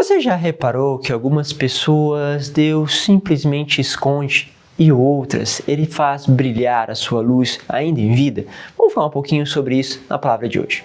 Você já reparou que algumas pessoas Deus simplesmente esconde e outras Ele faz brilhar a sua luz ainda em vida? Vamos falar um pouquinho sobre isso na palavra de hoje.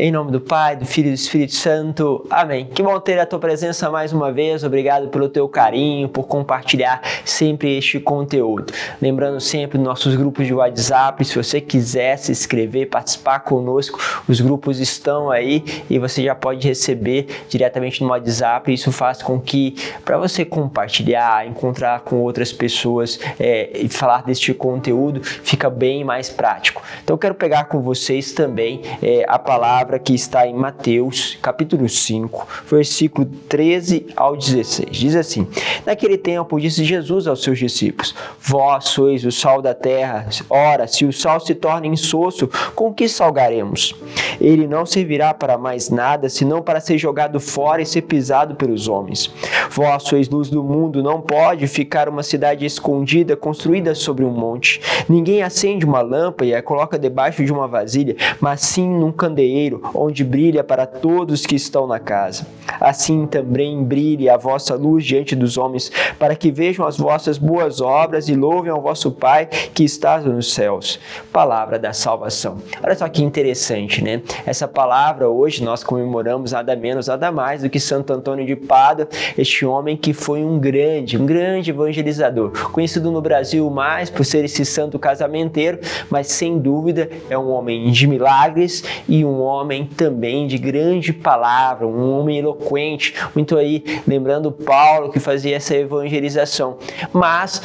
Em nome do Pai, do Filho e do Espírito Santo. Amém. Que bom ter a tua presença mais uma vez. Obrigado pelo teu carinho, por compartilhar sempre este conteúdo. Lembrando sempre dos nossos grupos de WhatsApp, se você quiser se inscrever, participar conosco, os grupos estão aí e você já pode receber diretamente no WhatsApp. Isso faz com que, para você compartilhar, encontrar com outras pessoas e falar deste conteúdo, fica bem mais prático. Então eu quero pegar com vocês também a palavra que está em Mateus, capítulo 5, versículo 13 ao 16. Diz assim: Naquele tempo disse Jesus aos seus discípulos: Vós sois o sal da terra. Ora, se o sal se torna insosso, com que salgaremos? Ele não servirá para mais nada, senão para ser jogado fora e ser pisado pelos homens. Vós sois luz do mundo. Não pode ficar uma cidade escondida, construída sobre um monte. Ninguém acende uma lâmpada e a coloca debaixo de uma vasilha, mas sim num candeeiro, onde brilha para todos que estão na casa. Assim também brilhe a vossa luz diante dos homens, para que vejam as vossas boas obras e louvem ao vosso Pai que está nos céus. Palavra da salvação. Olha só que interessante, né? Essa palavra hoje nós comemoramos nada menos, nada mais do que Santo Antônio de Pádua, este homem que foi um grande evangelizador, conhecido no Brasil mais por ser esse santo casamenteiro, mas sem dúvida é um homem de milagres e um homem também de grande palavra, um homem eloquente, muito aí lembrando Paulo que fazia essa evangelização, mas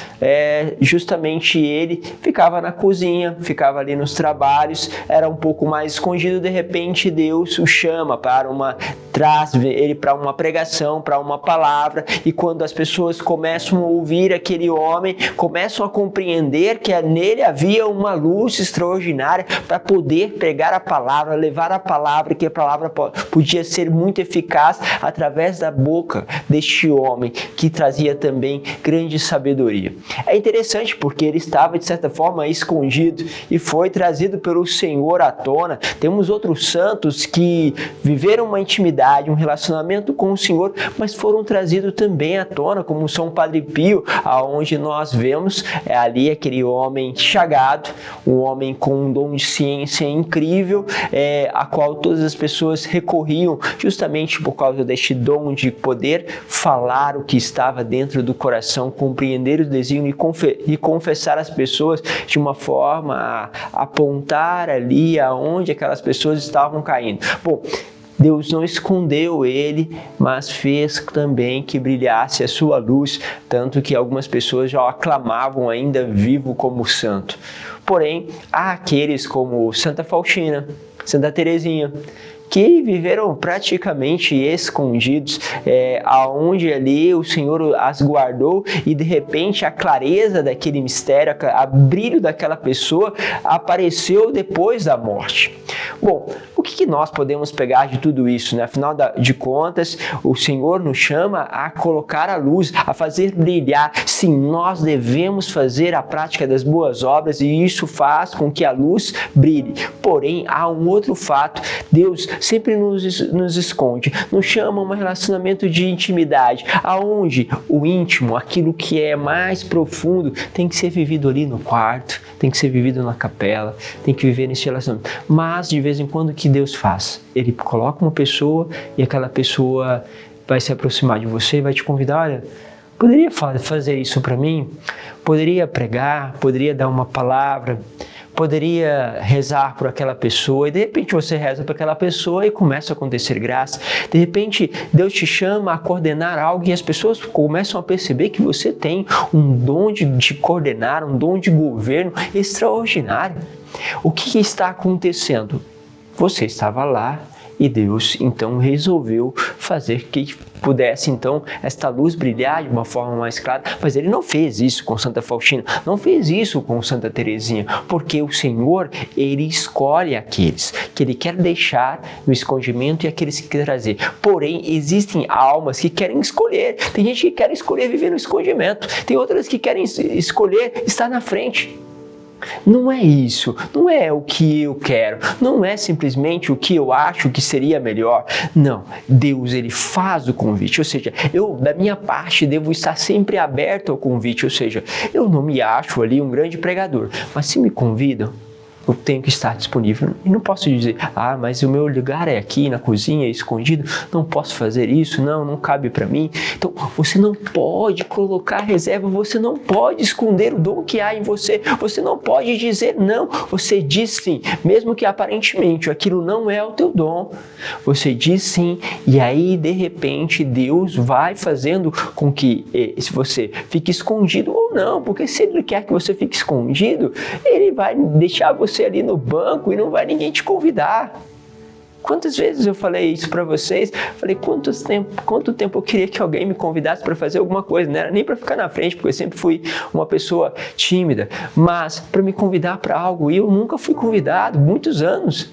justamente ele ficava na cozinha, ficava ali nos trabalhos, era um pouco mais escondido. De repente Deus o chama traz ele para uma pregação, para uma palavra, e quando as pessoas começam a ouvir aquele homem, começam a compreender que nele havia uma luz extraordinária para poder pregar a palavra, levar a palavra, que a palavra podia ser muito eficaz através da boca deste homem que trazia também grande sabedoria. É interessante porque ele estava de certa forma escondido e foi trazido pelo Senhor à tona. Temos outros santos que viveram uma intimidade, um relacionamento com o Senhor, mas foram trazidos também à tona, como São Padre Pio, aonde nós vemos ali aquele homem chagado, um homem com um dom de ciência incrível, a qual todas as pessoas recorriam justamente por causa deste dom de poder falar o que estava dentro do coração, compreender o desígnio e confessar às pessoas de uma forma a apontar ali aonde aquelas pessoas estavam caindo. Bom, Deus não escondeu ele, mas fez também que brilhasse a sua luz, tanto que algumas pessoas já o aclamavam ainda vivo como santo. Porém, há aqueles como Santa Faustina, Santa Teresinha, que viveram praticamente escondidos, aonde ali o Senhor as guardou e de repente a clareza daquele mistério, a brilho daquela pessoa apareceu depois da morte. Bom, o que nós podemos pegar de tudo isso, né? Afinal de contas, o Senhor nos chama a colocar a luz, a fazer brilhar. Sim, nós devemos fazer a prática das boas obras e isso faz com que a luz brilhe. Porém, há um outro fato: Deus sempre nos esconde, nos chama a um relacionamento de intimidade, aonde o íntimo, aquilo que é mais profundo, tem que ser vivido ali no quarto, tem que ser vivido na capela, tem que viver nesse relacionamento. Mas de vez em quando o que Deus faz? Ele coloca uma pessoa e aquela pessoa vai se aproximar de você e vai te convidar: olha, poderia fazer isso para mim? Poderia pregar? Poderia dar uma palavra? Poderia rezar por aquela pessoa? E de repente você reza por aquela pessoa e começa a acontecer graça. De repente Deus te chama a coordenar algo e as pessoas começam a perceber que você tem um dom de coordenar, um dom de governo extraordinário. O que está acontecendo? Você estava lá E Deus então resolveu fazer que pudesse então esta luz brilhar de uma forma mais clara, mas ele não fez isso com Santa Faustina, não fez isso com Santa Teresinha, porque o Senhor, ele escolhe aqueles que ele quer deixar no escondimento e aqueles que quer trazer. Porém, existem almas que querem escolher, tem gente que quer escolher viver no escondimento, tem outras que querem escolher estar na frente. Não é isso, não é o que eu quero, não é simplesmente o que eu acho que seria melhor. Não, Deus, ele faz o convite, ou seja, eu da minha parte devo estar sempre aberto ao convite, ou seja, eu não me acho ali um grande pregador, mas se me convidam, eu tenho que estar disponível. E não posso dizer, mas o meu lugar é aqui na cozinha, escondido, não posso fazer isso, não cabe para mim. Então, você não pode colocar reserva, você não pode esconder o dom que há em você, você não pode dizer não, você diz sim, mesmo que aparentemente aquilo não é o teu dom, você diz sim, e aí de repente Deus vai fazendo com que se você fique escondido ou não, porque se Ele quer que você fique escondido, Ele vai deixar você ali no banco e não vai ninguém te convidar. Quantas vezes eu falei isso para vocês? Falei, quanto tempo eu queria que alguém me convidasse para fazer alguma coisa, não era nem para ficar na frente, porque eu sempre fui uma pessoa tímida, mas para me convidar para algo, e eu nunca fui convidado, muitos anos.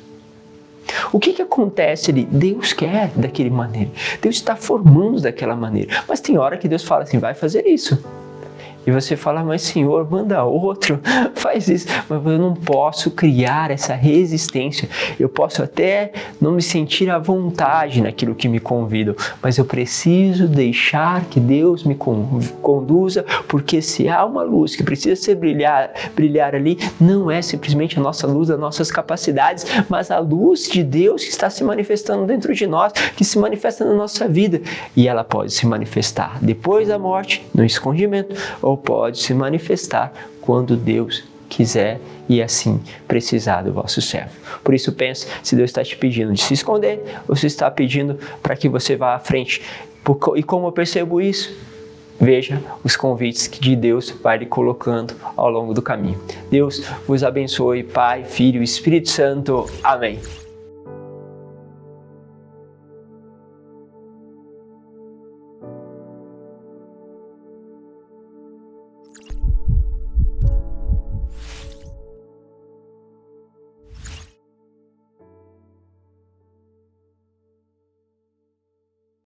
O que acontece ali? Deus quer daquela maneira, Deus está formando daquela maneira, mas tem hora que Deus fala assim, vai fazer isso. E você fala, mas Senhor, manda outro, faz isso. Mas eu não posso criar essa resistência. Eu posso até não me sentir à vontade naquilo que me convidam, mas eu preciso deixar que Deus me conduza, porque se há uma luz que precisa ser brilhar ali, não é simplesmente a nossa luz, das nossas capacidades, mas a luz de Deus que está se manifestando dentro de nós, que se manifesta na nossa vida. E ela pode se manifestar depois da morte, no escondimento, ou pode se manifestar quando Deus quiser e assim precisar do vosso servo. Por isso pense se Deus está te pedindo de se esconder ou se está pedindo para que você vá à frente. E como eu percebo isso? Veja os convites que de Deus vai lhe colocando ao longo do caminho. Deus vos abençoe, Pai, Filho e Espírito Santo. Amém.